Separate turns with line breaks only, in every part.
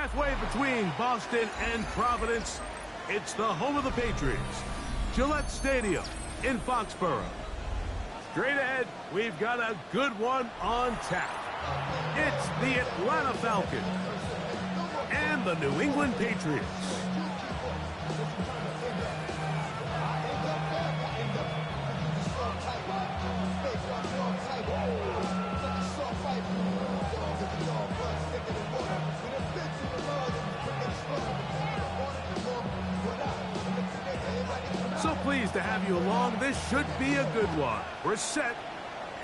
Halfway between Boston and Providence, it's the home of the Patriots, Gillette Stadium in Foxborough. Straight ahead, we've got a good one on tap. It's the Atlanta Falcons and the New England Patriots. So pleased to have you along. This should be a good one. We're set,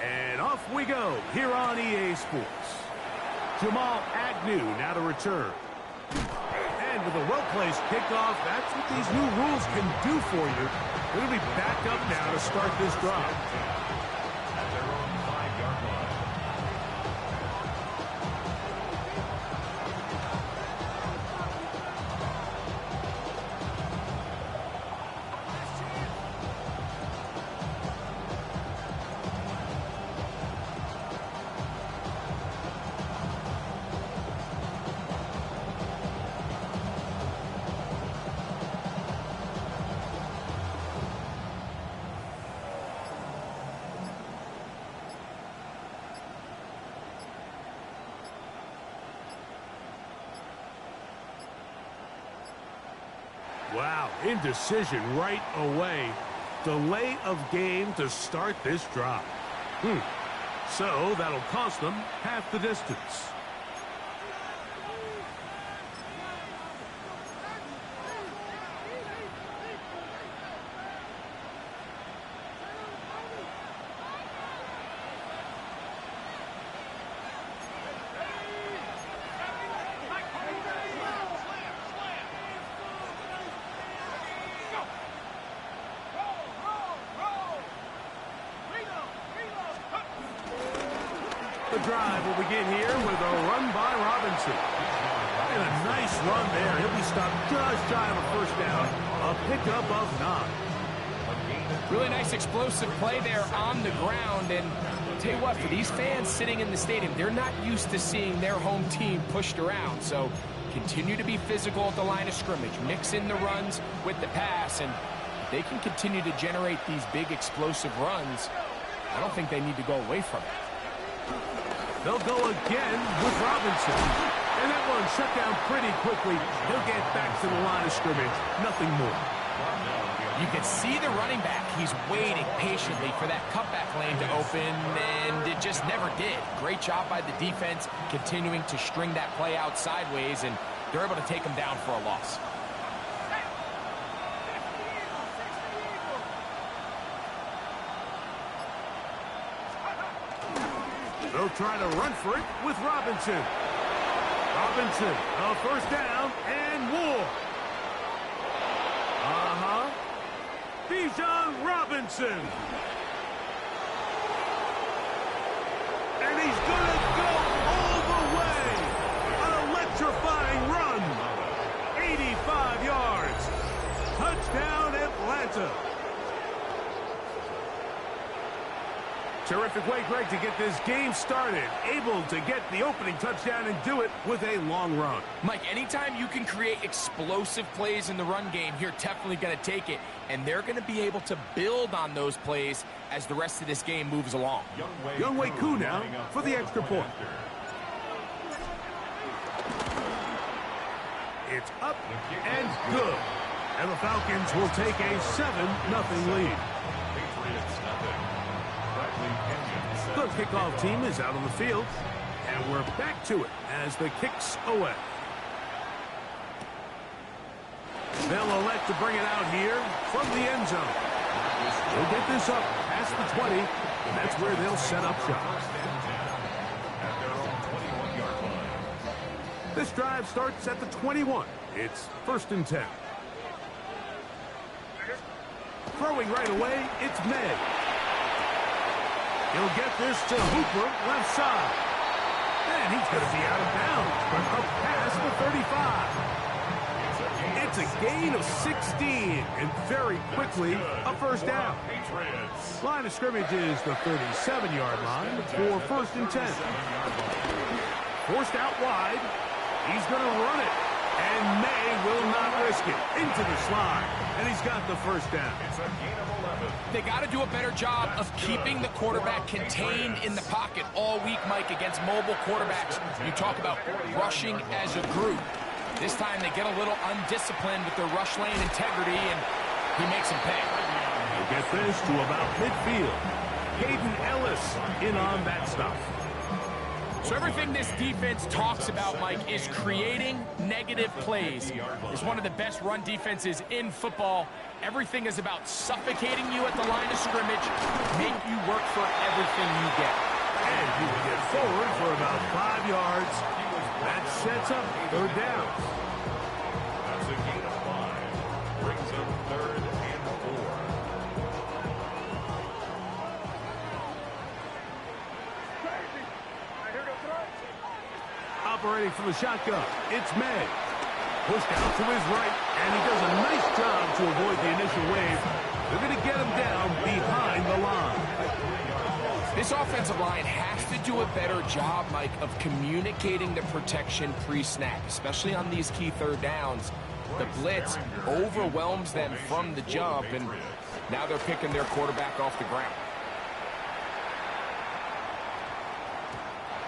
and off we go here on EA Sports. Jamal Agnew now to return. And with a well-placed kickoff, that's what these new rules can do for you. They're going to be back up now to start this drive.
At their own 5-yard line.
Wow, indecision right away. Delay of game to start this drive. So that'll cost them half the distance. The drive will begin here with a run by Robinson. And a nice run there. He'll be stopped just shy of a first down. A pickup of 9.
Really nice explosive play there on the ground. And I'll tell you what, for these fans sitting in the stadium, they're not used to seeing their home team pushed around. So continue to be physical at the line of scrimmage. Mix in the runs with the pass. And if they can continue to generate these big explosive runs, I don't think they need to go away from it.
They'll go again with Robinson. And that one shut down pretty quickly. He'll get back to the line of scrimmage. Nothing more.
You can see the running back. He's waiting patiently for that cutback lane to open, and it just never did. Great job by the defense continuing to string that play out sideways, and they're able to take him down for a loss.
They'll try to run for it with Robinson. Robinson, a first down and more. Bijan Robinson. And he's going to go all the way. An electrifying run. 85 yards. Touchdown, Atlanta. Terrific way, Greg, to get this game started. Able to get the opening touchdown and do it with a long run.
Mike, anytime you can create explosive plays in the run game, you're definitely going to take it. And they're going to be able to build on those plays as the rest of this game moves along.
Younghoe Koo now for the extra point. It's up and good. And the Falcons will take a 7-0 lead. The kickoff team is out on the field, and we're back to it as the kick's away. They'll elect to bring it out here from the end zone. They'll get this up past the 20, and that's where they'll set up shop. This drive starts at the 21. It's 1st and 10. Throwing right away, it's May. He'll get this to Hooper, left side. And he's going to be out of bounds, but up past the 35. It's a gain of 16, and very quickly, a first down. Line of scrimmage is the 37-yard line for 1st and 10. Forced out wide. He's going to run it. And May will not risk it. Into the slide. And he's got the first down.
It's a gain of 11.
They got to do a better job of keeping the quarterback contained in the pocket all week, Mike, against mobile quarterbacks. You talk about rushing as a group. This time they get a little undisciplined with their rush lane integrity, and he makes them pay.
He'll get this to about midfield. Hayden Ellis in on that stop.
So everything this defense talks about, Mike, is creating negative plays. It's one of the best run defenses in football. Everything is about suffocating you at the line of scrimmage, make you work for everything you get.
And he will get forward for about 5 yards. That sets up third down.
That's a gain of 5. Brings up 3rd and 4.
Operating from the shotgun, it's May. Pushed out to his right, and he does a nice job to avoid the initial wave. They're going to get him down behind the line.
This offensive line has to do a better job, Mike, of communicating the protection pre-snap, especially on these key third downs. The blitz overwhelms them from the jump, and now they're picking their quarterback off the ground.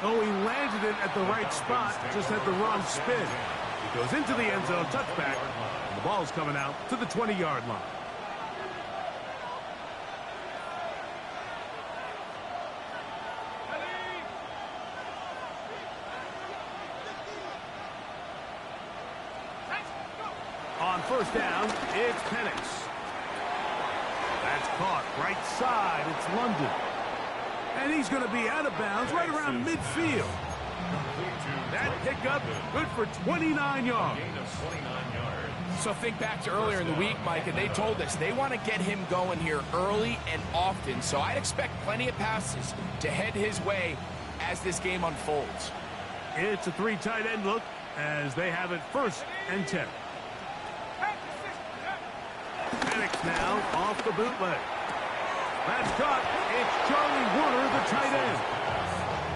Oh, he landed it at the right spot, just had the wrong spin. He goes into the end zone, touchback, and the ball's coming out to the 20-yard line. On first down, it's Penix. That's caught right side. It's London. And he's going to be out of bounds right around midfield. That pickup good for 29 yards.
Gain of 29 yards.
So think back to earlier in the week, Mike, and they told us they want to get him going here early and often. So I'd expect plenty of passes to head his way as this game unfolds.
It's a 3 tight end look as they have it 1st and 10. Penix now off the bootleg. That's caught. It's Charlie Warner, the tight end.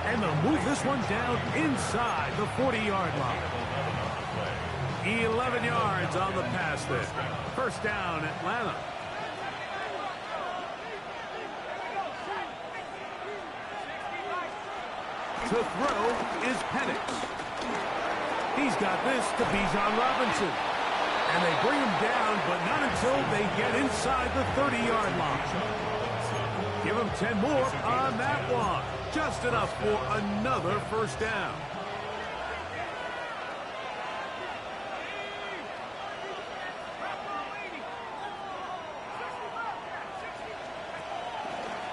And they'll move this one down inside the 40-yard line. 11 yards on the pass there. First down, Atlanta. To throw is Penix. He's got this to Bijan Robinson. And they bring him down, but not until they get inside the 30-yard line. Give him 10 more on that one. Just enough for another first down.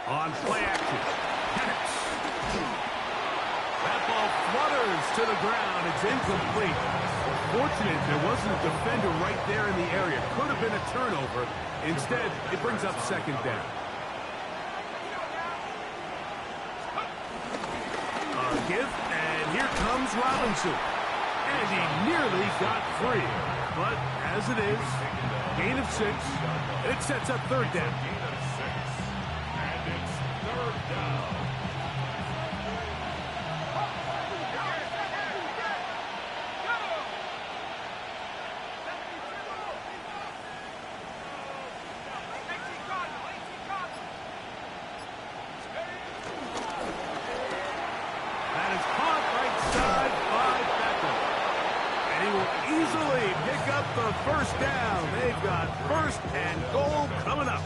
On play action, Penix. That ball flutters to the ground. It's incomplete. Fortunate there wasn't a defender right there in the area. Could have been a turnover. Instead, it brings up second down. Give, and here comes Robinson. And he nearly got free. But as it is, gain of 6, and it sets up third down.
Gain of 6. And it's 3rd down.
Easily pick up the first down. They've got 1st and goal coming up.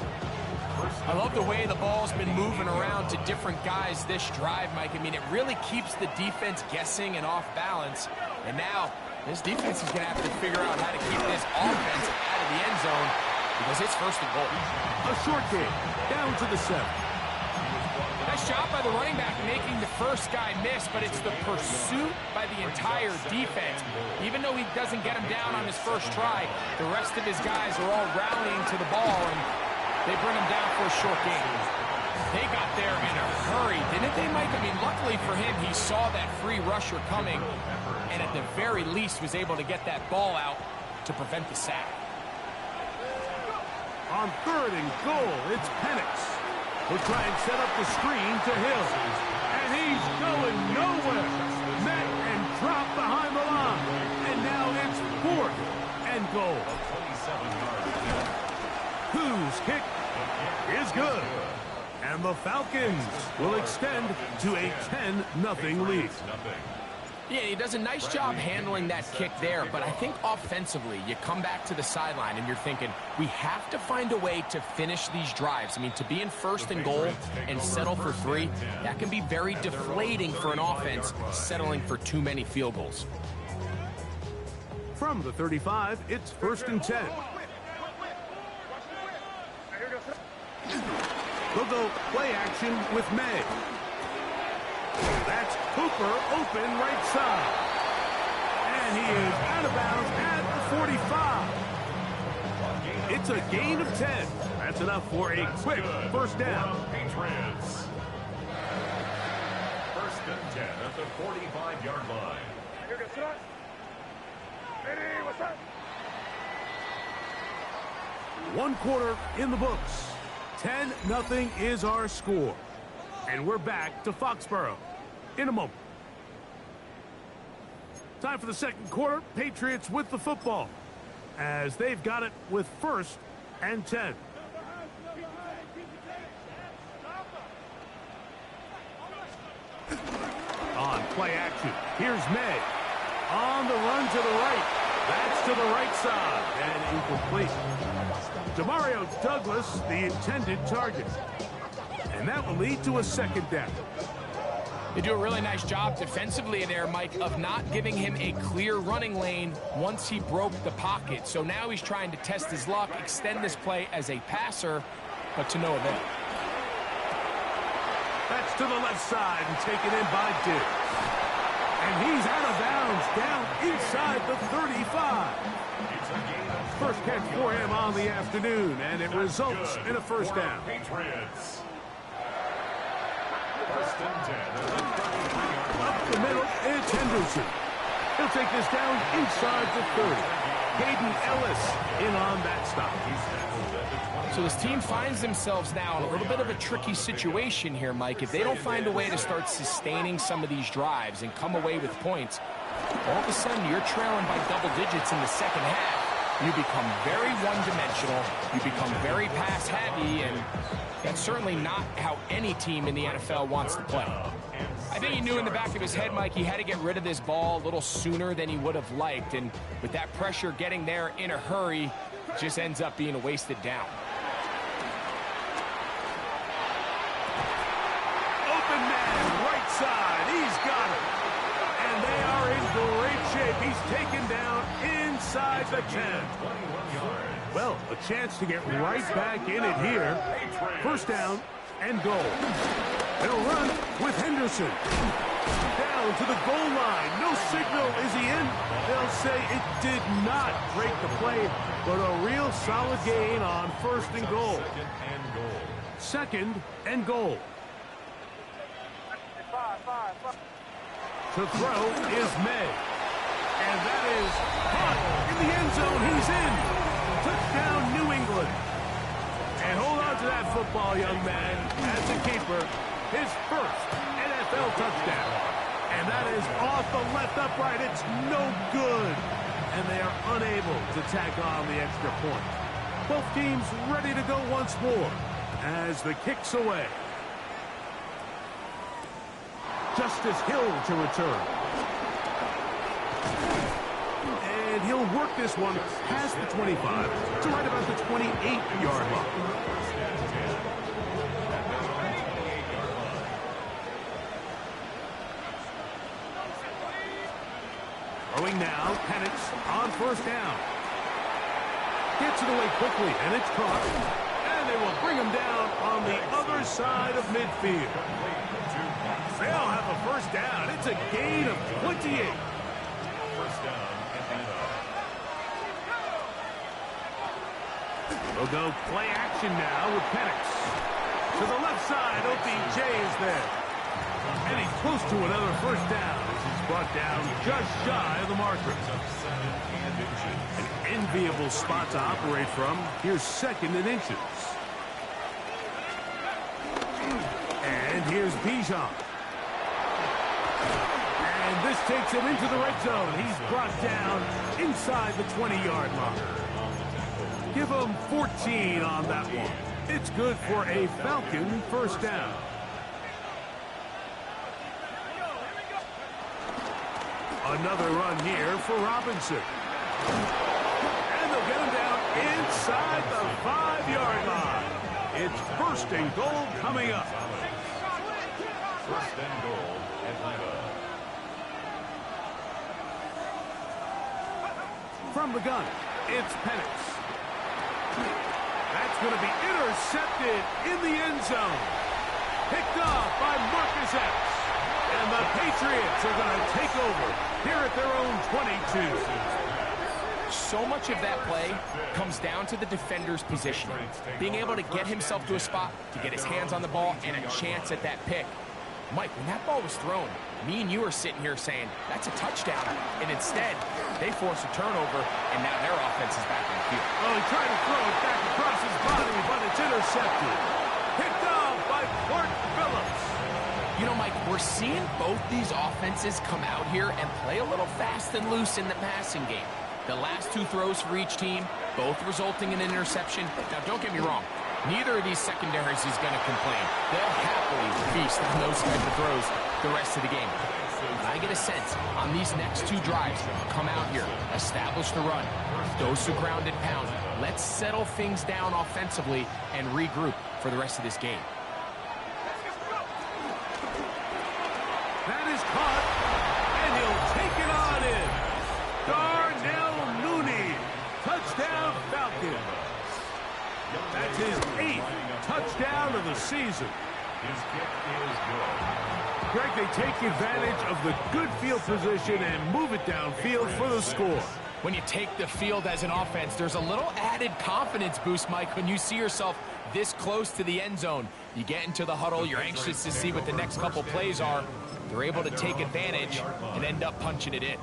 I love the way the ball's been moving around to different guys this drive, Mike. I mean, it really keeps the defense guessing and off balance. And now, this defense is going to have to figure out how to keep this offense out of the end zone because it's 1st and goal.
A short game, down to the 7.
Nice job by the running back making the first guy miss, but it's the pursuit by the entire defense. Even though he doesn't get him down on his first try, the rest of his guys are all rallying to the ball, and they bring him down for a short game. They got there in a hurry, didn't they, Mike? I mean, luckily for him, he saw that free rusher coming, and at the very least was able to get that ball out to prevent the sack.
On 3rd and goal, it's Penix. He'll try and set up the screen to Hill. And he's going nowhere. Met and dropped behind the line. goal.
27-yard.
Whose kick is good. And the Falcons will extend to a 10-0 lead.
Yeah, he does a nice job handling that kick there, but I think offensively, you come back to the sideline and you're thinking, we have to find a way to finish these drives. I mean, to be in first and goal and settle for 3, that can be very deflating for an offense settling for too many field goals.
From the 35, it's 1st and 10. They'll go play action with May. That's Cooper open right side. And he is out of bounds at the 45. It's a gain of 10. That's enough for a quick first down.
Patriots. 1st and 10 at the 45-yard line.
One quarter in the books. 10-0 is our score. And we're back to Foxborough in a moment. Time for the second quarter. Patriots with the football as they've got it with 1st and 10. On play action, here's May. On the run to the right. That's to the right side and incomplete. Demario Douglas, the intended target. And that will lead to a 2nd down.
They do a really nice job defensively there, Mike, of not giving him a clear running lane once he broke the pocket. So now he's trying to test his luck, extend this play as a passer, but to no avail.
That's to the left side and taken in by Diggs. And he's out of bounds down inside the 35. First catch for him on the afternoon, and it results in a 1st down.
Patriots. 1st and 10 at the 33-yard line.
Up the middle, it's Henderson. He'll take this down inside the 30. Caden Ellis in on that stop.
So this team finds themselves now in a little bit of a tricky situation here, Mike. If they don't find a way to start sustaining some of these drives and come away with points, all of a sudden you're trailing by double digits in the second half. You become very one-dimensional. You become very pass-heavy, and that's certainly not how any team in the NFL wants to play. I think he knew in the back of his head, Mike, he had to get rid of this ball a little sooner than he would have liked, and with that pressure getting there in a hurry, it just ends up being a wasted down.
Open man, right side, he's got it. And they are in great shape. He's taken down inside the 10. Well, a chance to get right back in it here. 1st down and goal. They'll run with Henderson. Down to the goal line. No signal. Is he in? They'll say it did not break the play, but a real solid gain on 1st and goal. 2nd and goal. To throw is May. And that is caught in the end zone. He's in. Touchdown, New England. And hold on to that football, young man. As a keeper, his 1st NFL touchdown. And that is off the left upright. It's no good. And they are unable to tack on the extra point. Both teams ready to go once more as the kick's away. Justice Hill to return. And he'll work this one past the 25 to right about the 28-yard line. Throwing now, Penix on 1st down. Gets it away quickly, and it's caught. And they will bring him down on the other side of midfield. They'll have a 1st down. It's a gain of 28.
1st down.
They'll go play action now with Penix. To the left side, OBJ is there. And he's close to another 1st down as he's brought down just shy of the marker. An enviable spot to operate from. Here's 2nd and inches. And here's Bijan. And And this takes him into the red zone. He's brought down inside the 20-yard line. Give him 14 on that one. It's good for a Falcon first down. Another run here for Robinson. And they'll get him down inside the 5-yard line. It's first and goal coming up.
First and goal, Atlanta.
From the gun, it's Penix. That's going to be intercepted in the end zone. Picked off by Marcus Epps. And the Patriots are going to take over here at their own 22.
So much of that play comes down to the defender's positioning. Being able to get himself to a spot, to get his hands on the ball, and a chance at that pick. Mike, when that ball was thrown, me and you are sitting here saying, that's a touchdown. And instead, they force a turnover, and now their offense is back on the field.
Oh, he tried to throw it back across his body, but it's intercepted. Picked off by Clark Phillips.
You know, Mike, we're seeing both these offenses come out here and play a little fast and loose in the passing game. The last two throws for each team, both resulting in an interception. Now, don't get me wrong. Neither of these secondaries is going to complain. They'll happily feast on those type of throws the rest of the game. But I get a sense on these next two drives, come out here, establish the run, dose of ground and pound. Let's settle things down offensively and regroup for the rest of this game.
That is caught, and he'll take it on in. Darnell Mooney, touchdown Falcons. That's his 8th touchdown of the season.
His kick is good.
Greg, they take advantage of the good field position and move it downfield for the score.
When you take the field as an offense, there's a little added confidence boost, Mike, when you see yourself this close to the end zone. You get into the huddle, you're anxious to see what the next couple plays are. They're able to take advantage and end up punching it in.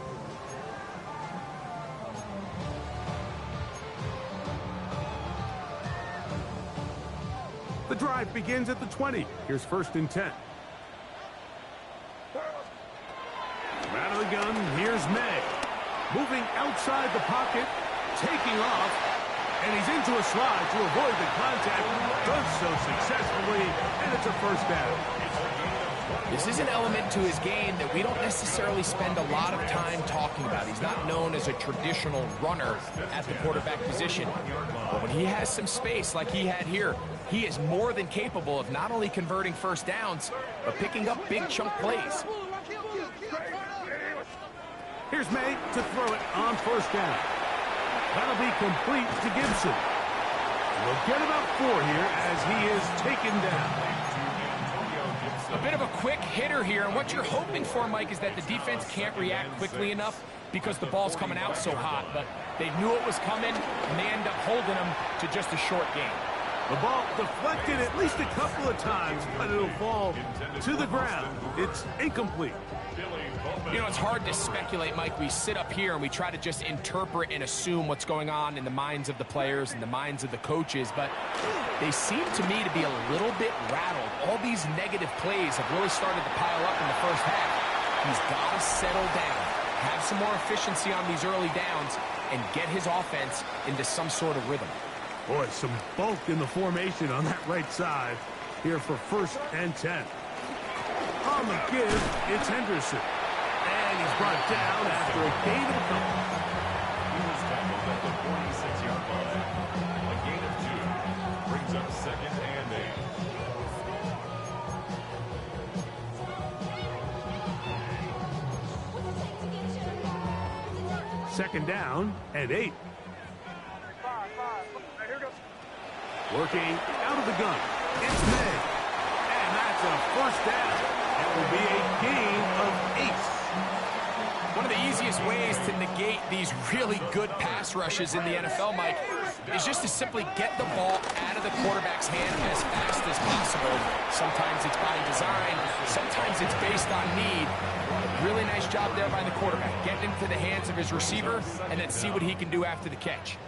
The drive begins at the 20. Here's first and 10. Out of the gun, here's May. Moving outside the pocket, taking off, and he's into a slide to avoid the contact. Does so successfully, and it's a first down.
This is an element to his game that we don't necessarily spend a lot of time talking about. He's not known as a traditional runner at the quarterback position. But when he has some space like he had here, he is more than capable of not only converting first downs, but picking up big chunk plays.
Here's May to throw it on first down. That'll be complete to Gibson. We'll get about 4 here as he is taken down.
A bit of a quick hitter here, and what you're hoping for, Mike, is that the defense can't react quickly enough because the ball's coming out so hot, but they knew it was coming, and they end up holding them to just a short gain.
The ball deflected at least a couple of times, but it'll fall to the ground. It's incomplete.
You know, it's hard to speculate, Mike. We sit up here and we try to just interpret and assume what's going on in the minds of the players and the minds of the coaches, but they seem to me to be a little bit rattled. All these negative plays have really started to pile up in the first half. He's got to settle down, have some more efficiency on these early downs, and get his offense into some sort of rhythm.
Boy, some bulk in the formation on that right side here for first and 10. On the give, it's Henderson. And he's brought down after a gain of a couple.
He was tackled at the 46-yard line. A gain of 2 brings up second and
8. Second down and 8. Working out of the gun. It's May. And that's a first down. It will be a gain of 8.
One of the easiest ways to negate these really good pass rushes in the NFL, Mike, is just to simply get the ball out of the quarterback's hand as fast as possible. Sometimes it's by design. Sometimes it's based on need. Really nice job there by the quarterback. Get into the hands of his receiver and then see what he can do after the catch.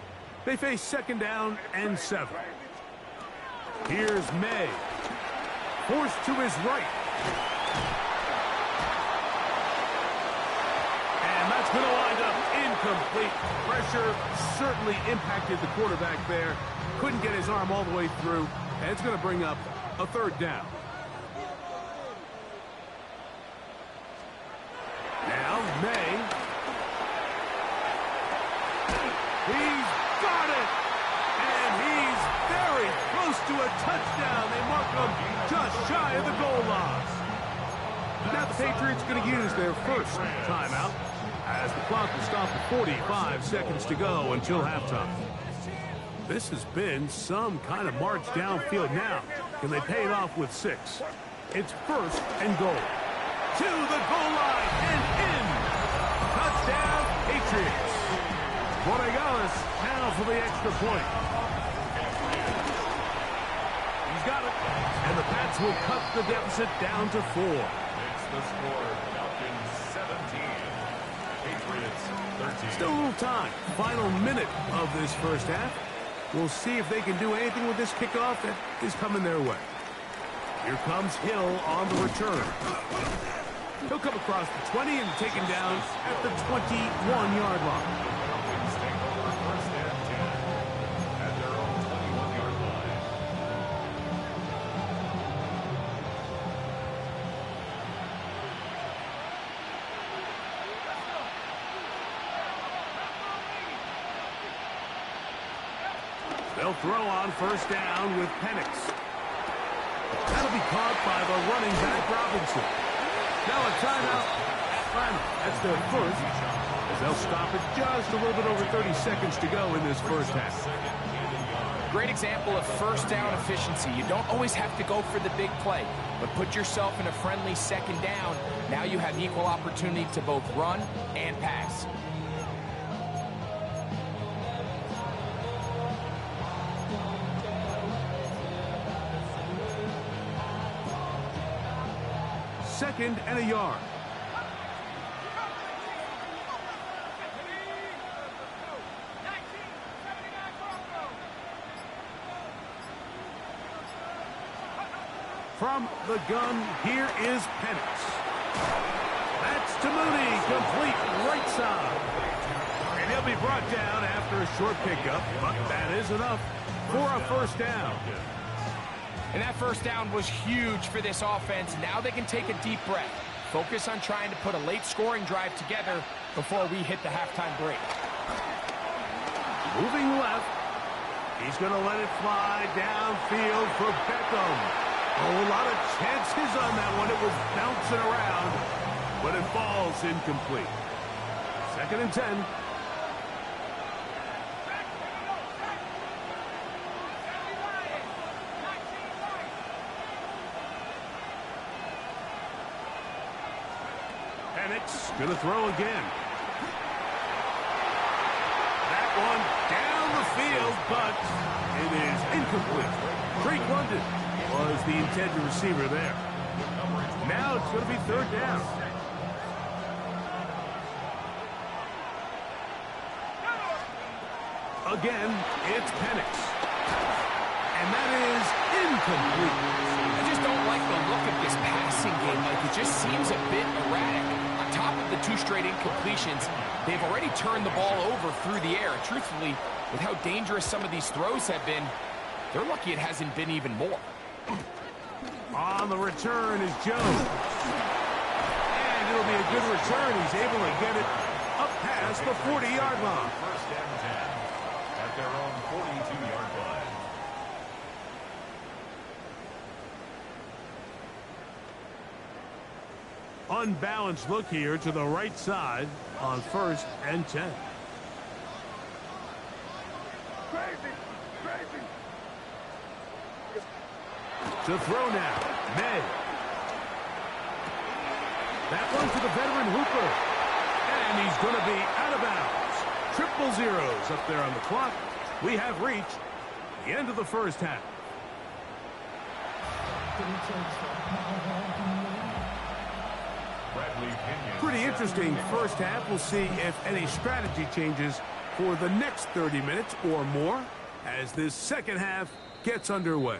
They face second down and 7. Here's May. Forced to his right. It's going to wind up incomplete. Pressure certainly impacted the quarterback there. Couldn't get his arm all the way through. And it's going to bring up a third down. Now, May. He's got it! And he's very close to a touchdown. They mark him just shy of the goal line. Now the Patriots going to use their first timeout as the clock will stop at 45 seconds to go until halftime. This has been some kind of march downfield now. Can they pay it off with 6? It's first and goal. To the goal line and in. Touchdown, Patriots. Borregales now for the extra point. He's got it. And the Pats will cut the deficit down to 4.
It's the score. Falcons 17. Patriots 13.
Still a little time. Final minute of this first half. We'll see if they can do anything with this kickoff that is coming their way. Here comes Hill on the return. He'll come across the 20 and taken down at the 21-yard line.
Falcons take over first and 10 at their own 21-yard line.
They'll throw on first down with Penix. That'll be caught by the running back Robinson. Now a timeout at final. That's their first, as they'll stop it just a little bit over 30 seconds to go in this first half.
Great example of first down efficiency. You don't always have to go for the big play, but put yourself in a friendly second down. Now you have equal opportunity to both run and pass.
Second and a yard. From the gun, here is Penix. That's to Mooney, complete right side. And he'll be brought down after a short pickup, but that is enough for a first down.
And that first down was huge for this offense. Now they can take a deep breath. Focus on trying to put a late scoring drive together before we hit the halftime break.
Moving left. He's going to let it fly downfield for Beckham. Oh, a lot of chances on that one. It was bouncing around, but it falls incomplete. Second and 10. Penix going to throw again. That one down the field, but it is incomplete. Drake London was the intended receiver there. Now it's going to be third down. Again, it's Penix. And that is incomplete.
I just don't like the look of this passing game. Like, it just seems a bit erratic. On top of the 2 straight incompletions, they've already turned the ball over through the air. Truthfully, with how dangerous some of these throws have been, they're lucky it hasn't been even more.
On the return is Jones. And it'll be a good return. He's able to get it up past the 40-yard line.
First and 10 at their own 42-yard line.
Unbalanced look here to the right side on first and 10. To throw now, May. That one to the veteran Hooper. And he's going to be out of bounds. Triple zeros up there on the clock. We have reached the end of the first half. Pretty interesting first half. We'll see if any strategy changes for the next 30 minutes or more as this second half gets underway.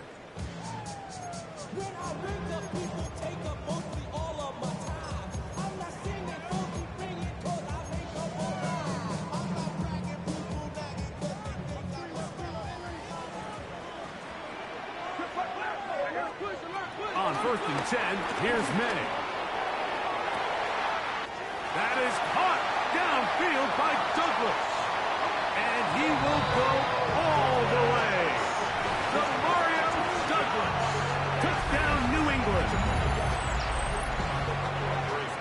first and 10. Here's May. That is caught downfield by Douglas. And he will go all the way. Mario Douglas. Touchdown, New England.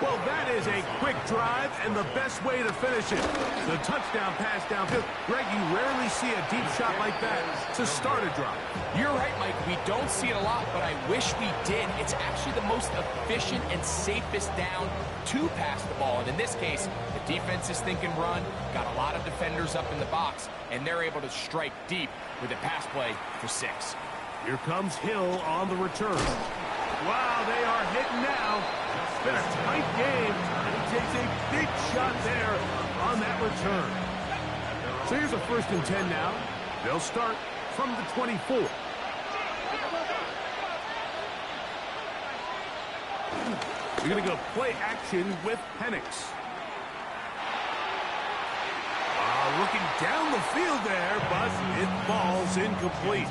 Well, that is a quick drive and the best way to finish it. The touchdown pass downfield. Greg, you rarely see a deep shot like that to start a drive.
You're right, Mike. We don't see it a lot, but I wish we did. It's actually the most efficient and safest down to pass the ball. And in this case, the defense is thinking run, got a lot of defenders up in the box, and they're able to strike deep with a pass play for 6.
Here comes Hill on the return. Wow, they are hitting now. It's been a tight game, and he takes a big shot there on that return. So here's a first and 10 now. They'll start from the 24. You're going to go play action with Penix. Looking down the field there, but it falls incomplete.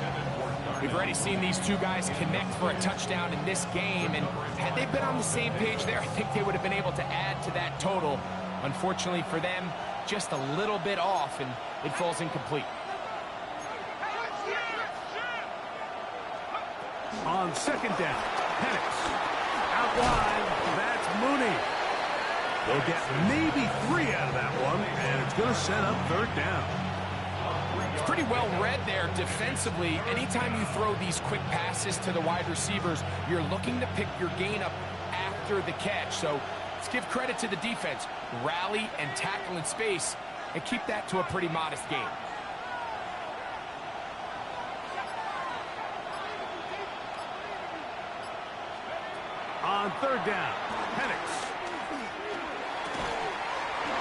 We've already seen these two guys connect for a touchdown in this game, and had they been on the same page there, I think they would have been able to add to that total. Unfortunately for them, just a little bit off, and it falls incomplete.
On second down, Penix. Out wide, that's Mooney. They'll get maybe 3 out of that one, and it's going to set up third down.
It's pretty well read there defensively. Anytime you throw these quick passes to the wide receivers, you're looking to pick your gain up after the catch. So let's give credit to the defense. Rally and tackle in space, and keep that to a pretty modest gain.
On third down, Penix.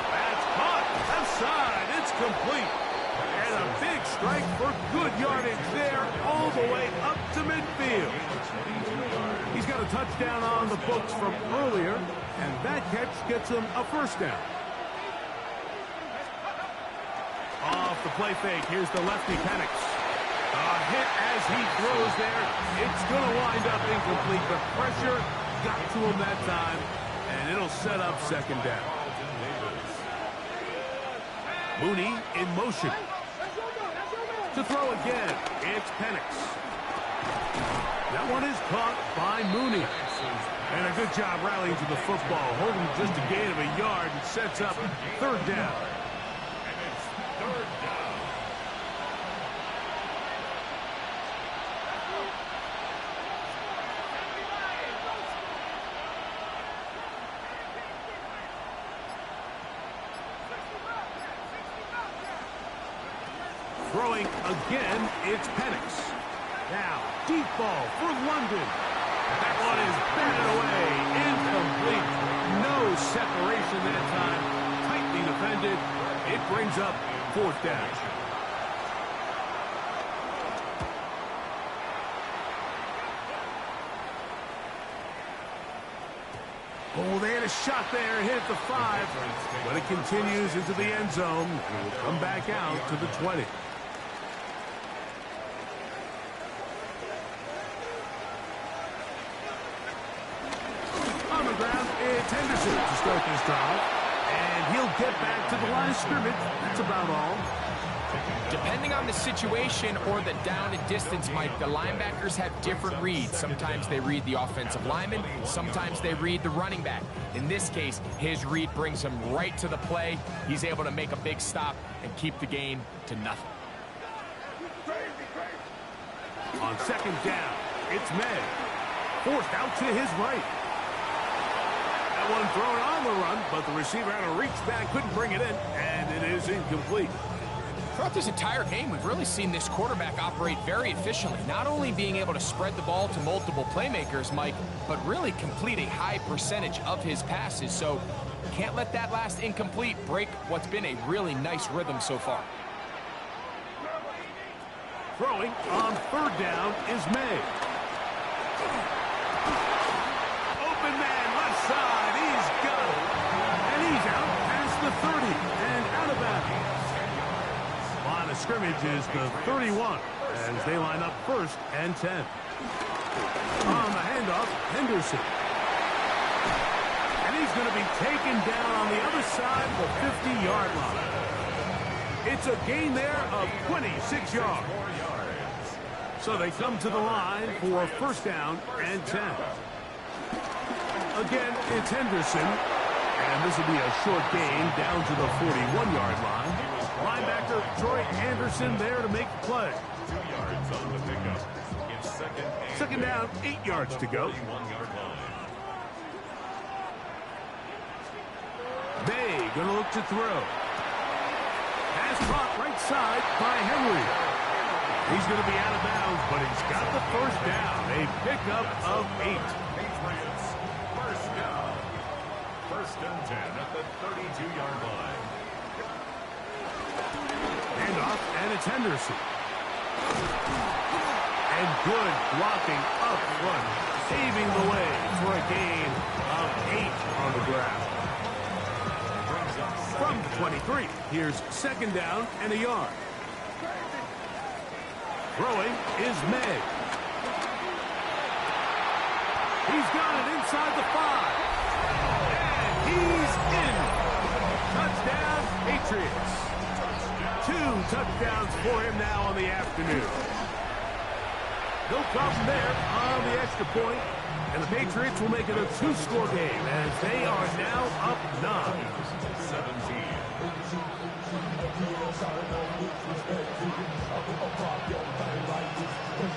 That's caught. Left side. It's complete. And a big strike for good yardage there all the way up to midfield. He's got a touchdown on the books from earlier, and that catch gets him a first down. Off the play fake. Here's the lefty, Penix. A hit as he throws there. It's going to wind up incomplete. The pressure got to him that time, and it'll set up second down. Mooney in motion. To throw again, it's Penix. That one is caught by Mooney. And a good job rallying to the football, holding just a gain of a yard, and sets up third down.
And it's third down.
Throwing again, it's Penix. Now, deep ball for London. That one is batted away, incomplete. No separation that time. Tightly defended. It brings up fourth down. Oh, they had a shot there, hit the 5, but it continues into the end zone and will come back out to the 20. On the ground, it's Henderson to start this drive, and he'll get back to the line of scrimmage. That's about all.
Depending on the situation or the down and distance, Mike, the linebackers have different reads. Sometimes they read the offensive lineman, sometimes they read the running back. In this case, his read brings him right to the play. He's able to make a big stop and keep the gain to nothing.
On second down, it's May. Forced out to his right. That one thrown on the run, but the receiver had to reach back, couldn't bring it in, and it is incomplete.
Throughout this entire game, we've really seen this quarterback operate very efficiently, not only being able to spread the ball to multiple playmakers, Mike, but really complete a high percentage of his passes. So can't let that last incomplete break what's been a really nice rhythm so far.
Throwing on third down is May. Open man, left side, he's got it. And he's out past the 30 and out of bounds. Line of scrimmage is the 31 as they line up first and 10. On the handoff, Henderson. And he's going to be taken down on the other side of the 50-yard line. It's a gain there of 26 yards. So they come to the line for a first down and 10. Again, it's Henderson. And this will be a short gain down to the 41-yard line. Linebacker Troy Anderson there to make the play.
2 yards on the pickup. It's
second down, 8 yards to go.
31-yard line.
Bay going to look to throw. Pass caught right side by Henry. He's going to be out of bounds, but he's got the first down. A pickup of 8.
Patriots, first down. First and 10 at the 32-yard line.
Handoff, and it's Henderson. And good blocking up front, paving the way for a gain of 8 on the ground. From the 23, here's second down and a yard. Throwing is May. He's got it inside the 5. And he's in. Touchdown, Patriots. 2 touchdowns for him now on the afternoon. No problem there on the extra point. And the Patriots will make it a 2-score game as they are now up 9.
17.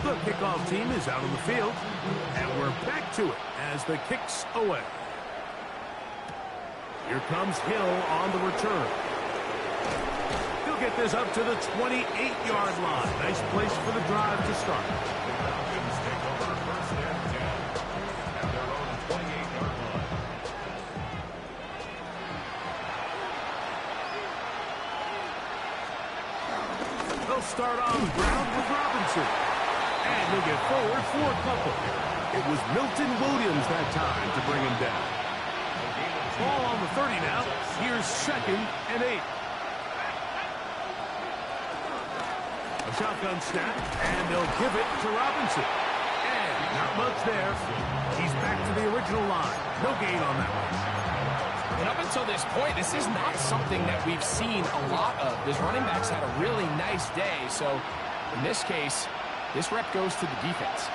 The kickoff team is out on the field, and we're back to it as the kick's away. Here comes Hill on the return. He'll get this up to the 28-yard line. Nice place for the drive to start.
The Falcons take over first and 10 at their own 28-yard line.
They'll start on the ground with Robinson. And he'll get forward for a couple. It was Milton Williams that time to bring him down. Ball on the 30 now. Here's second and 8. A shotgun snap, and they'll give it to Robinson. And not much there. He's back to the original line. No gain on that one.
And up until this point, this is not something that we've seen a lot of. This running back's had a really nice day. So in this case, this rep goes to the defense.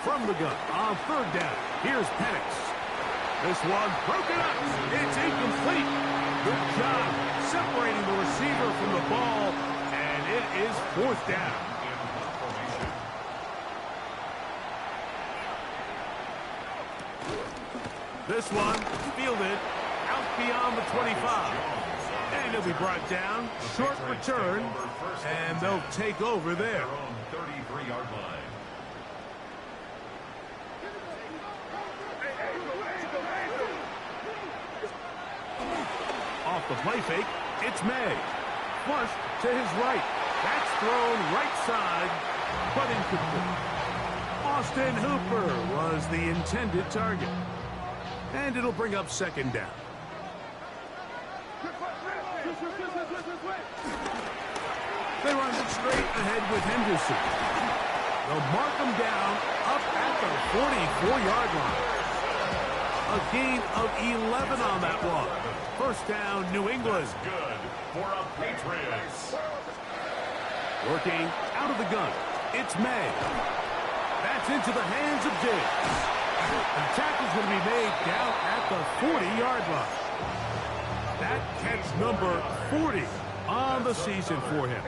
From the gun on third down. Here's Penix. This one broken up. It's incomplete. Good job separating the receiver from the ball. And it is fourth down. This one fielded out beyond the 25. And he'll be brought down. Short return. And they'll take over there.
Their own 33-yard line.
Off the play fake, it's May. Flush to his right. That's thrown right side, but incomplete. Austin Hooper was the intended target. And it'll bring up second down. They run it straight ahead with Henderson. They'll mark him down up at the 44-yard line. A gain of 11 on that one. First down, New England.
Good for a Patriots.
Working out of the gun. It's May. That's into the hands of Diggs. The tackle's going to be made down at the 40-yard line. That catch number 40 on the season for him.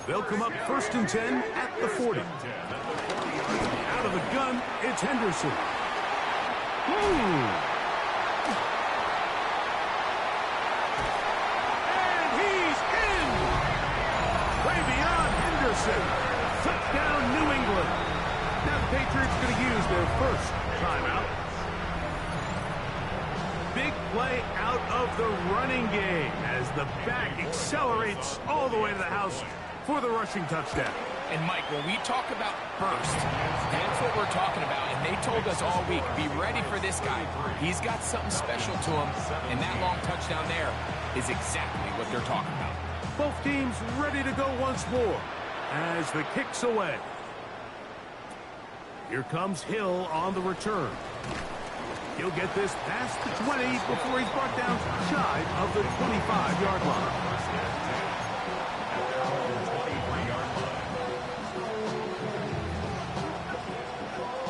They'll come up first and 10 at the 40. Out of the gun, it's Henderson. And he's in! Way beyond Henderson. Touchdown, New England. Now the Patriots going to use their first timeout. Big play out of the running game as the back accelerates all the way to the house for the rushing touchdown.
And Mike, when we talk about first. That's what we're talking about, and they told us all week, be ready for this guy. He's got something special to him, and that long touchdown there is exactly what they're talking about.
Both teams ready to go once more as the kick's away. Here comes Hill on the return. He'll get this past the 20 before he's brought down shy of the 25-yard line.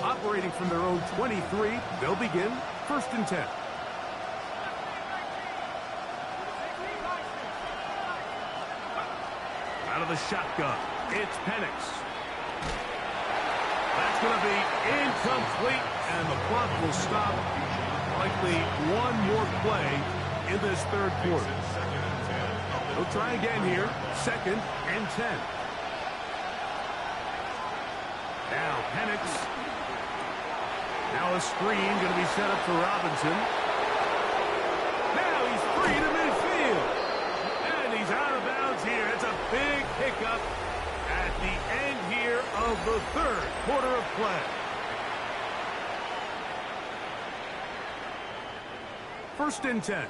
Operating from their own 23, they'll begin 1st and 10. Out of the shotgun, it's Penix. That's going to be incomplete, and the clock will stop. Likely one more play in this 3rd quarter. He'll try again here, 2nd and 10. Now Penix. Now a screen going to be set up for Robinson. Now he's free to midfield. And he's out of bounds here. It's a big pickup at the end here of the 3rd quarter of play. First and 10.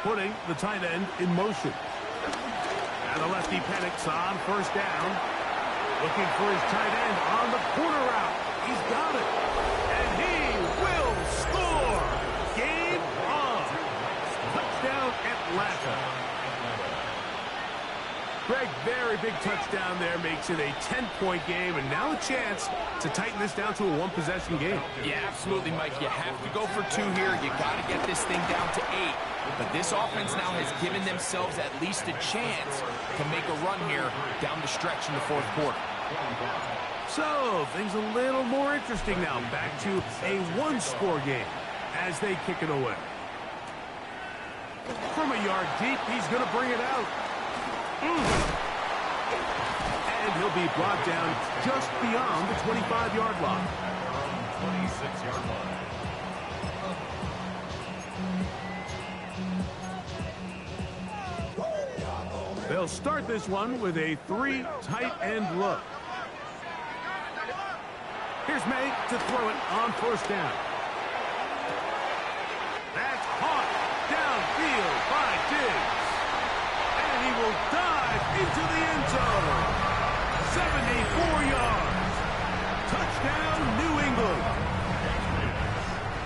Putting the tight end in motion. And the lefty Penix on 1st down. Looking for his tight end on the corner route. He's got it. And he will score. Game on. Touchdown Atlanta. Greg, very big touchdown there, makes it a 10-point game, and now a chance to tighten this down to a one-possession game.
Yeah, absolutely, Mike. You have to go for 2 here. You got to get this thing down to 8. But this offense now has given themselves at least a chance to make a run here down the stretch in the 4th quarter.
So, things a little more interesting now. Back to a one-score game as they kick it away. From a yard deep, he's going to bring it out. And he'll be brought down just beyond the 25-yard line.
26-yard line.
They'll start this one with a 3 tight end look. Here's May to throw it on 1st down. That's caught downfield by Diggs. And he will dive into the end zone. 74 yards. Touchdown, New England.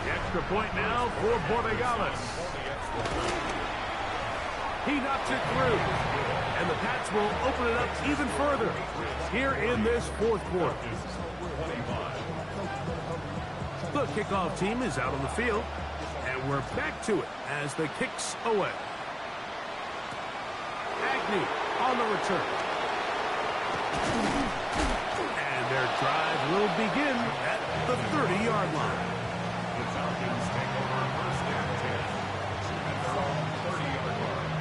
The extra point now for Borregales. He knocks it through. And the Pats will open it up even further here in this 4th quarter. The kickoff team is out on the field. And we're back to it as the kick's away. Agnew on the return. And their drive will begin at the 30-yard line.
The Falcons take over 1st and 10 at their own 30-yard line.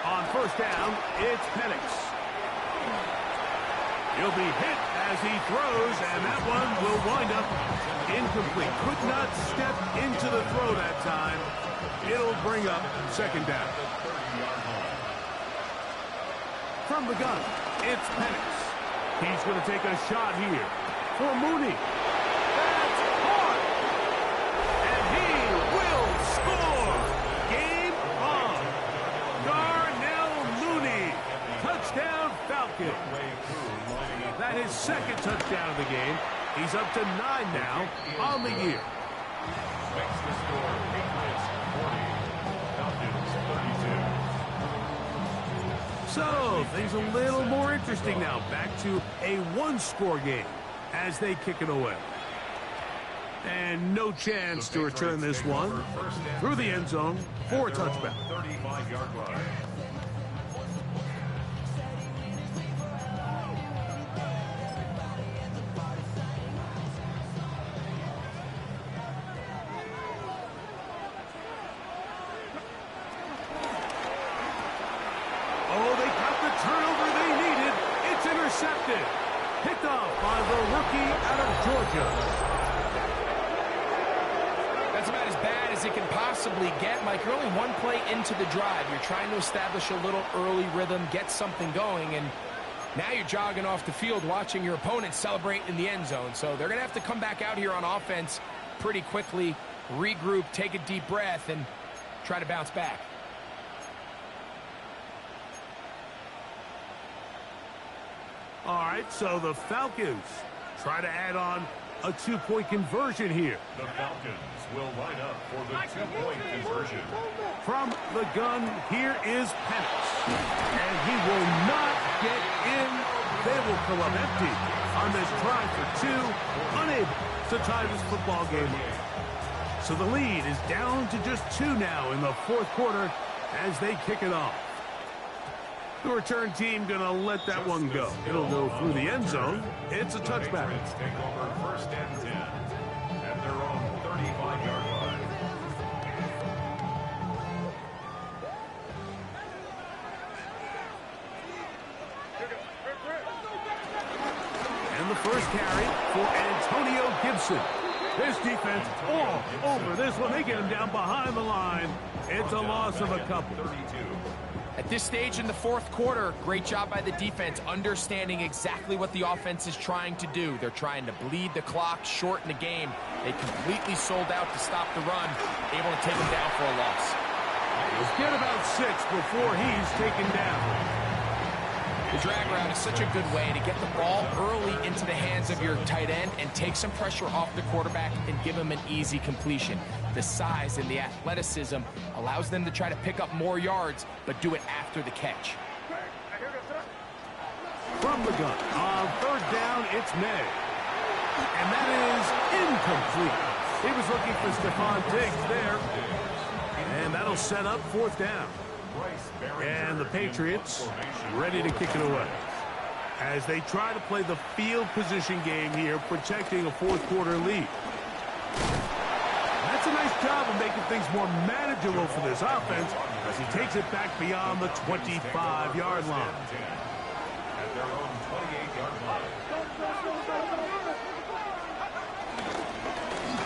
On 1st down, it's Penix. He'll be hit as he throws, and that one will wind up incomplete. Could not step into the throw that time. It'll bring up 2nd down. From the gun, it's Penix. He's going to take a shot here for Mooney. That's caught! And he will score! Game on! Darnell Mooney! Touchdown Falcon! That is 2nd touchdown of the game. He's up to 9 now on the year.
Makes the score Patriots 40, Falcons 32.
So, things a little more interesting now. Back to a one-score game as they kick it away. And no chance to return this one through the end zone for a touchback.
35-yard line.
Oh, they got the Picked off by the rookie out of Georgia.
That's about as bad as it can possibly get, Mike. You're only one play into the drive. You're trying to establish a little early rhythm, get something going, and now you're jogging off the field watching your opponent celebrate in the end zone. So they're going to have to come back out here on offense pretty quickly, regroup, take a deep breath, and try to bounce back.
All right, so the Falcons try to add on a two-point conversion here.
The Falcons will line up for the two-point conversion.
From the gun, here is Penix. And he will not get in. They will come up empty on this try for two, unable to tie this football game up. So the lead is down to just two now in the fourth quarter as they kick it off. The return team going to let that one go. It'll go through the end zone. It's a touchback.
Take over first and 10 at their own 35-yard line.
And the first carry for Antonio Gibson. This defense all over this one. They get him down behind the line. It's a loss of a couple.
32.
At this stage in the fourth quarter, great job by the defense, understanding exactly what the offense is trying to do. They're trying to bleed the clock, shorten the game. They completely sold out to stop the run, able to take him down for a loss.
He'll get about 6 before he's taken down.
The drag route is such a good way to get the ball early into the hands of your tight end and take some pressure off the quarterback and give him an easy completion. The size and the athleticism allows them to try to pick up more yards, but do it after the catch.
From the gun, on third down, it's May. And that is incomplete. He was looking for Stephon Diggs there. And that'll set up fourth down. And the Patriots ready to kick it away as they try to play the field position game here, protecting a fourth quarter lead. That's a nice job of making things more manageable for this offense as he takes it back beyond the 25-yard line.
At their own 28-yard line.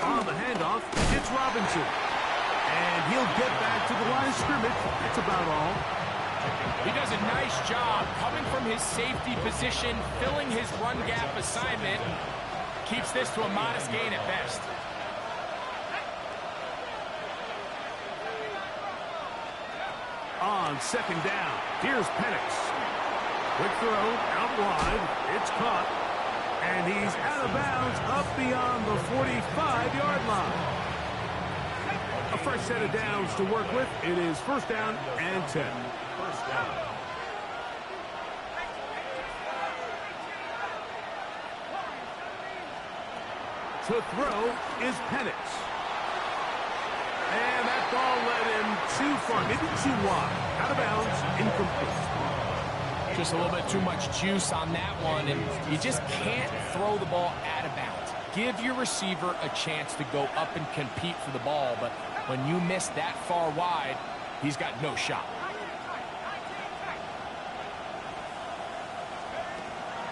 On the handoff, it's Robinson. And he'll get back to the line of scrimmage. That's about all.
He does a nice job coming from his safety position, filling his run gap assignment. Keeps this to a modest gain at best.
On second down, here's Penix. Quick throw, out wide. It's caught. And he's out of bounds up beyond the 45-yard line. A fresh set of downs to work with. It is first down and 10.
First down.
To throw is Penix. And that ball led him too far, maybe too wide. Out of bounds, incomplete.
Just a little bit too much juice on that one, and you just can't throw the ball out of bounds. Give your receiver a chance to go up and compete for the ball, but when you miss that far wide, he's got no shot.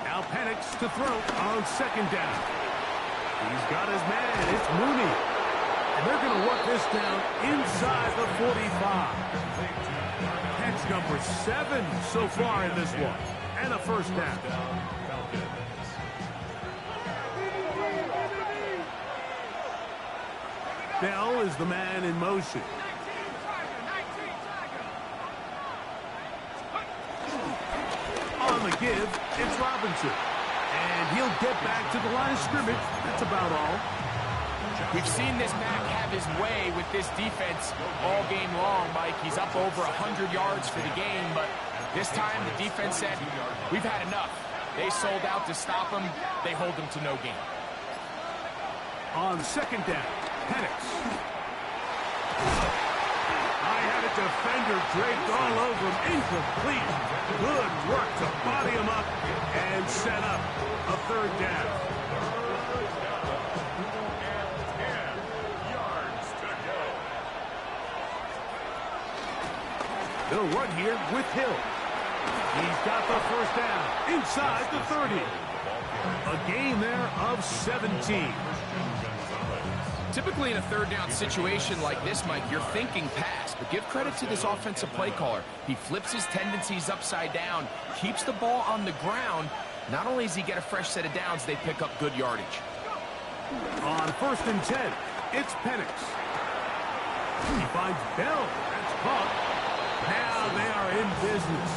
Now Penix to throw on second down. He's got his man. It's Mooney. And they're going to work this down inside the 45. Catch number 7 so far in this one. And a first down. Bell is the man in motion. On the give, it's Robinson. And he'll get back to the line of scrimmage. That's about all.
We've seen this back have his way with this defense all game long, Mike. He's up over 100 yards for the game, but this time the defense said, we've had enough. They sold out to stop him. They hold him to no gain.
On second down, Penix. I had a defender draped all over him. Incomplete. Good work to body him up and set up a third down.
10 yards to go.
They'll run here with Hill. He's got the first down inside the 30. A gain there of 17.
Typically in a third down situation like this, Mike, you're thinking pass, but give credit to this offensive play caller. He flips his tendencies upside down, keeps the ball on the ground. Not only does he get a fresh set of downs, they pick up good yardage.
On 1st and 10, it's Penix. He finds Bell. That's caught. Now they are in business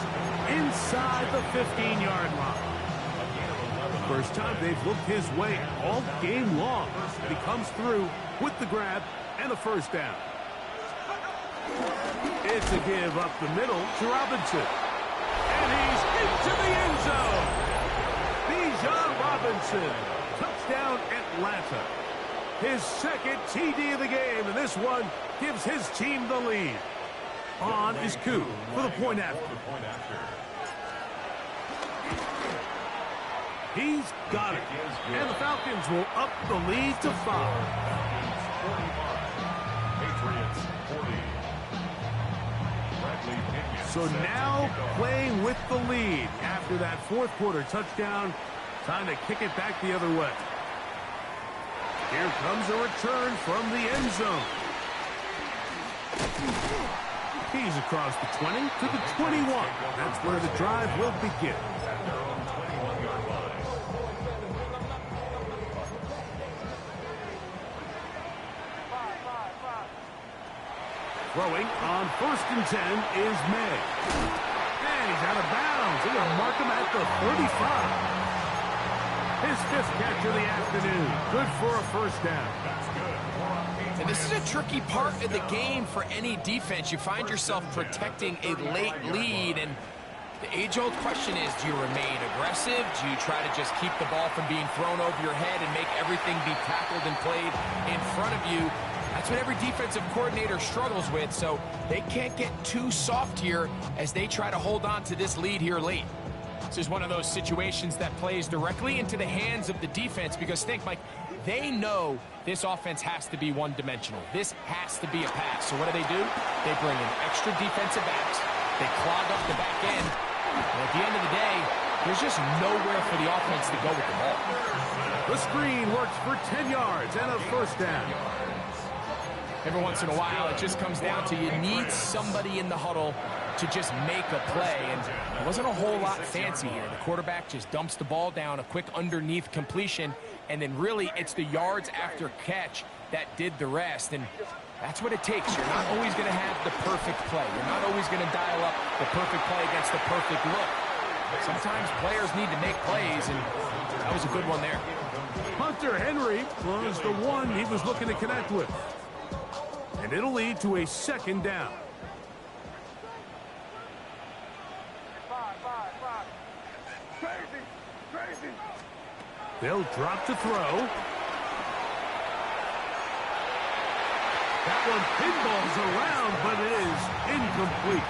inside the 15-yard line. First time they've looked his way all game long. And he comes through with the grab and a first down. It's a give up the middle to Robinson. And he's into the end zone. Bijan Robinson. Touchdown Atlanta. His second TD of the game, and this one gives his team the lead. On is Koo for the point after. He's got it. And the Falcons will up the lead to 5. So now playing with the lead after that fourth quarter touchdown. Time to kick it back the other way. Here comes a return from the end zone. He's across the 20 to the 21. That's where the drive will begin. Throwing on 1st and 10 is May. And he's out of bounds. They're going to mark him at the 35. His 5th catch of the afternoon. Good for a first down.
And this is a tricky part of the game for any defense. You find yourself protecting a late lead, and the age-old question is, do you remain aggressive? Do you try to just keep the ball from being thrown over your head and make everything be tackled and played in front of you? That's what every defensive coordinator struggles with, so they can't get too soft here as they try to hold on to this lead here late. This is one of those situations that plays directly into the hands of the defense because, think, Mike, they know this offense has to be one-dimensional. This has to be a pass. So what do? They bring in extra defensive backs. They clog up the back end. And at the end of the day, there's just nowhere for the offense to go with the ball.
The screen works for 10 yards and a first down.
Every once in a while, it just comes down to you need somebody in the huddle to just make a play, and it wasn't a whole lot fancy here. The quarterback just dumps the ball down, a quick underneath completion, and then really it's the yards after catch that did the rest, and that's what it takes. You're not always going to have the perfect play. You're not always going to dial up the perfect play against the perfect look. Sometimes players need to make plays, and that was a good one there.
Hunter Henry was the one he was looking to connect with. And it'll lead to a second down. They'll drop to throw. That one pinballs around, but it is incomplete.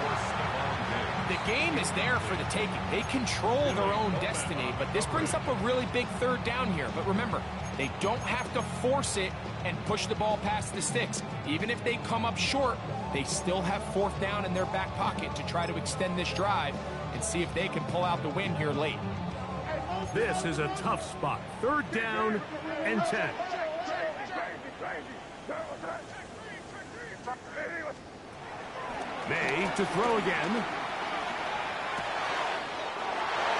The game is there for the taking. They control their own destiny, but this brings up a really big third down here. But remember, they don't have to force it and push the ball past the sticks. Even if they come up short, they still have 4th down in their back pocket to try to extend this drive and see if they can pull out the win here late.
This is a tough spot. 3rd down and 10. May to throw again.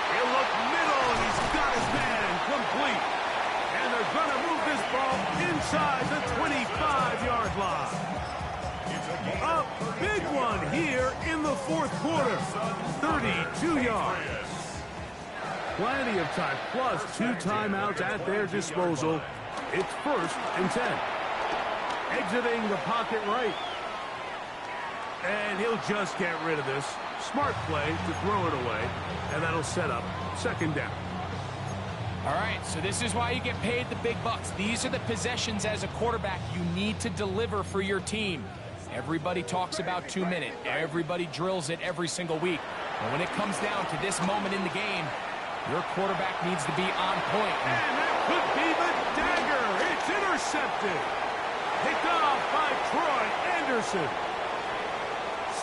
He'll look middle, and he's got his man complete. And they're going to move this ball inside the 25-yard line. A big one here in the 4th quarter. 32 yards. Plenty of time, plus 2 timeouts at their disposal. It's 1st and 10. Exiting the pocket right. And he'll just get rid of this. Smart play to throw it away. And that'll set up 2nd down.
All right, so this is why you get paid the big bucks. These are the possessions as a quarterback you need to deliver for your team. Everybody talks about 2 minute. Everybody drills it every single week. But when it comes down to this moment in the game, your quarterback needs to be on point.
And that could be the dagger. It's intercepted. Picked off by Troy Anderson.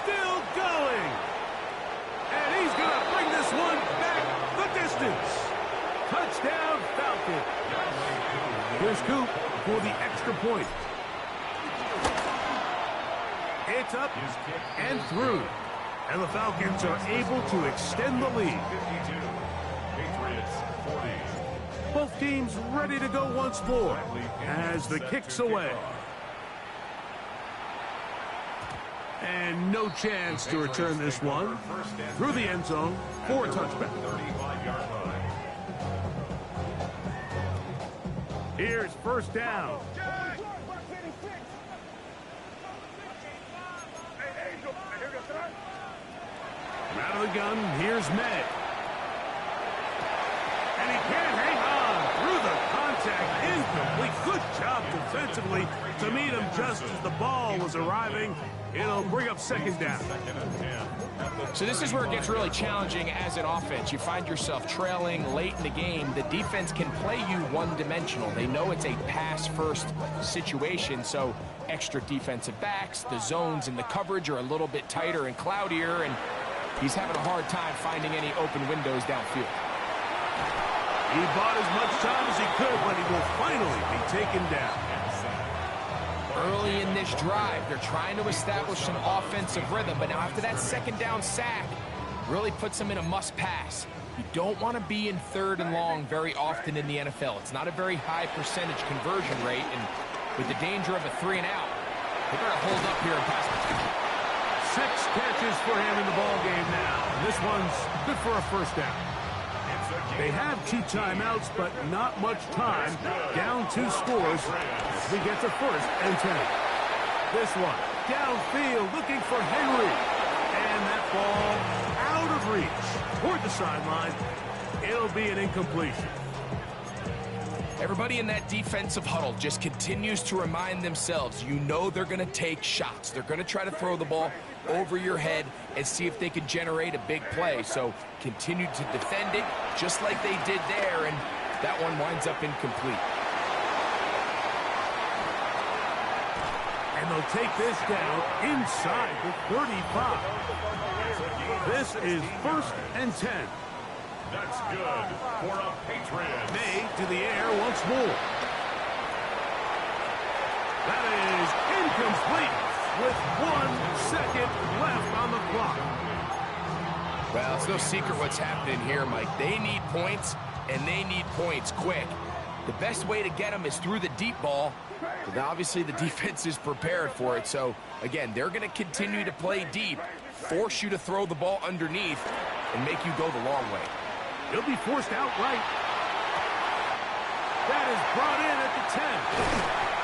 Still going. And he's going to bring this one back the distance. Touchdown, Falcons. in. Here's Coop for the extra point. It's up and through. And the Falcons are able to extend the lead.
52. Patriots 40.
Both teams ready to go once more as the kick's away. And no chance to return this one through the end zone for a touchback.
35-yard line.
Here's first down. Out of the gun, here's May. And he can't hang on through the contact. Incomplete. Good job defensively to meet him just as the ball was arriving. It'll bring up second down.
So this is where it gets really challenging as an offense. You find yourself trailing late in the game. The defense can play you one-dimensional. They know it's a pass-first situation, so extra defensive backs, the zones and the coverage are a little bit tighter and cloudier, and he's having a hard time finding any open windows downfield.
He bought as much time as he could, but he will finally be taken down.
Early in this drive, they're trying to establish some offensive rhythm, but now after that second down sack, really puts them in a must-pass. You don't want to be in third and long very often in the NFL. It's not a very high percentage conversion rate, and with the danger of a 3-and-out, they better hold up here and pass protection.
6 catches for him in the ball game now. This one's good for a first down. They have 2 timeouts, but not much time. Down 2 scores as we get to first and 10. This one downfield looking for Henry. And that ball out of reach toward the sideline. It'll be an incompletion.
Everybody in that defensive huddle just continues to remind themselves, you know they're going to take shots. They're going to try to throw the ball over your head and see if they can generate a big play. So continue to defend it just like they did there, and that one winds up incomplete.
And they'll take this down inside the 35. This is first and 10.
That's good for a Patriot.
May to the air once more. That is incomplete with 1 second left on the clock.
Well, it's no secret what's happening here, Mike. They need points, and they need points quick. The best way to get them is through the deep ball, but obviously the defense is prepared for it. So, again, they're going to continue to play deep, force you to throw the ball underneath, and make you go the long way.
He'll be forced outright. That is brought in at the 10.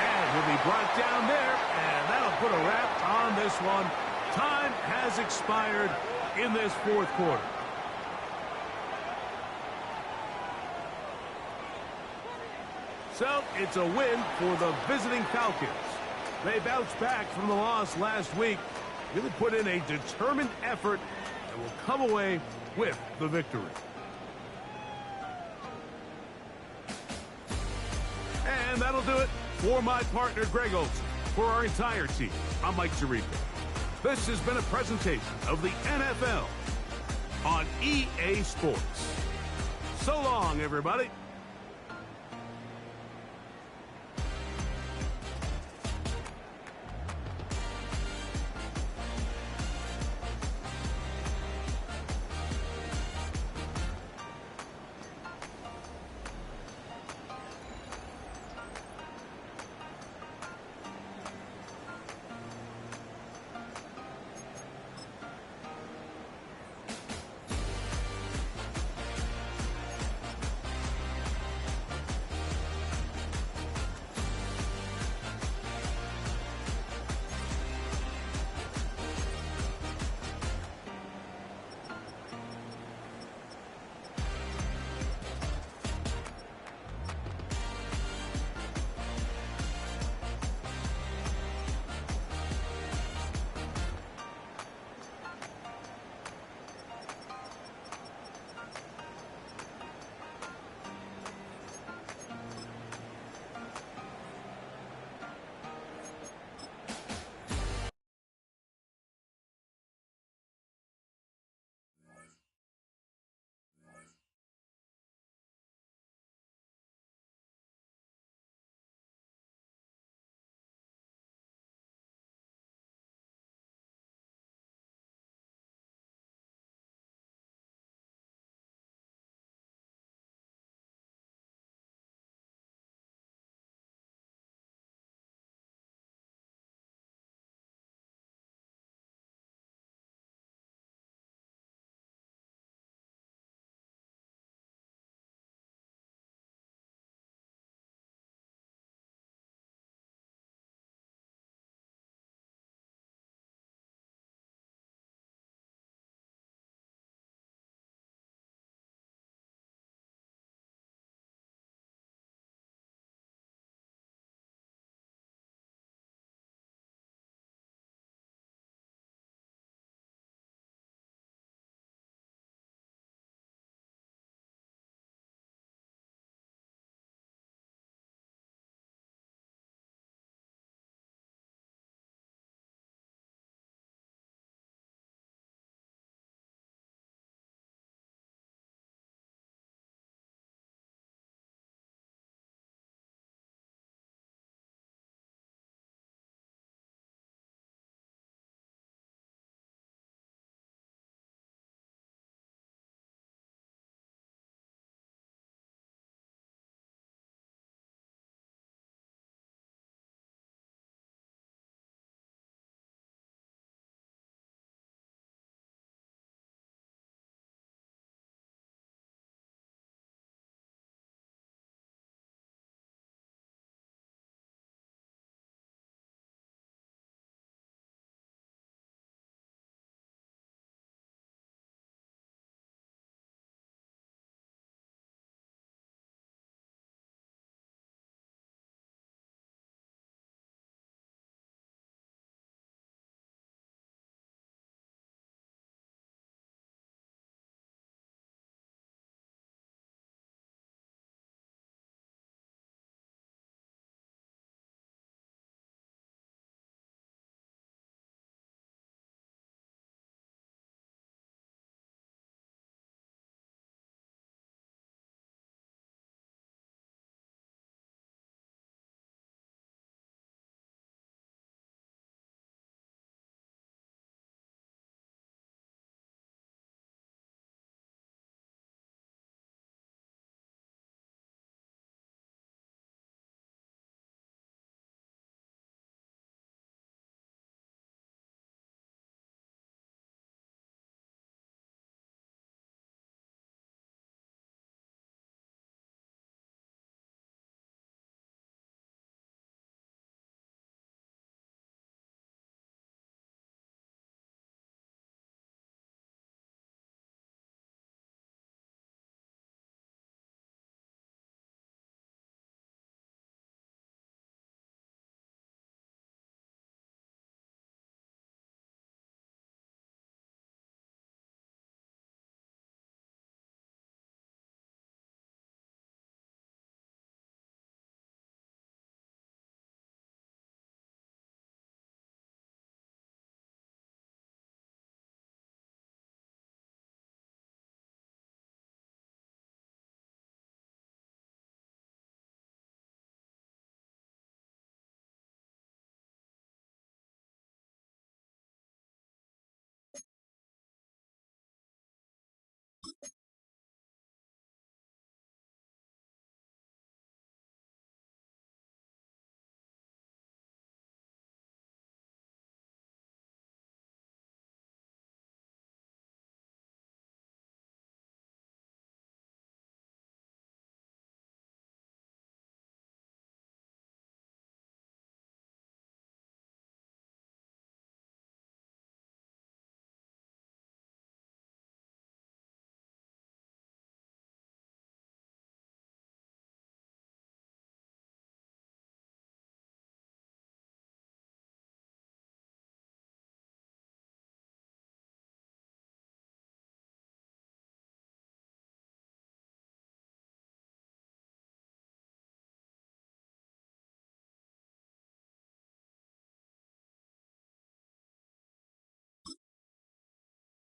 And he'll be brought down there, and that'll put a wrap on this one. Time has expired in this fourth quarter. So it's a win for the visiting Falcons. They bounced back from the loss last week, really put in a determined effort, and will come away with the victory. And that'll do it for my partner, Greg Olsen. For our entire team, I'm Mike Tirico. This has been a presentation of the NFL on EA Sports. So long, everybody.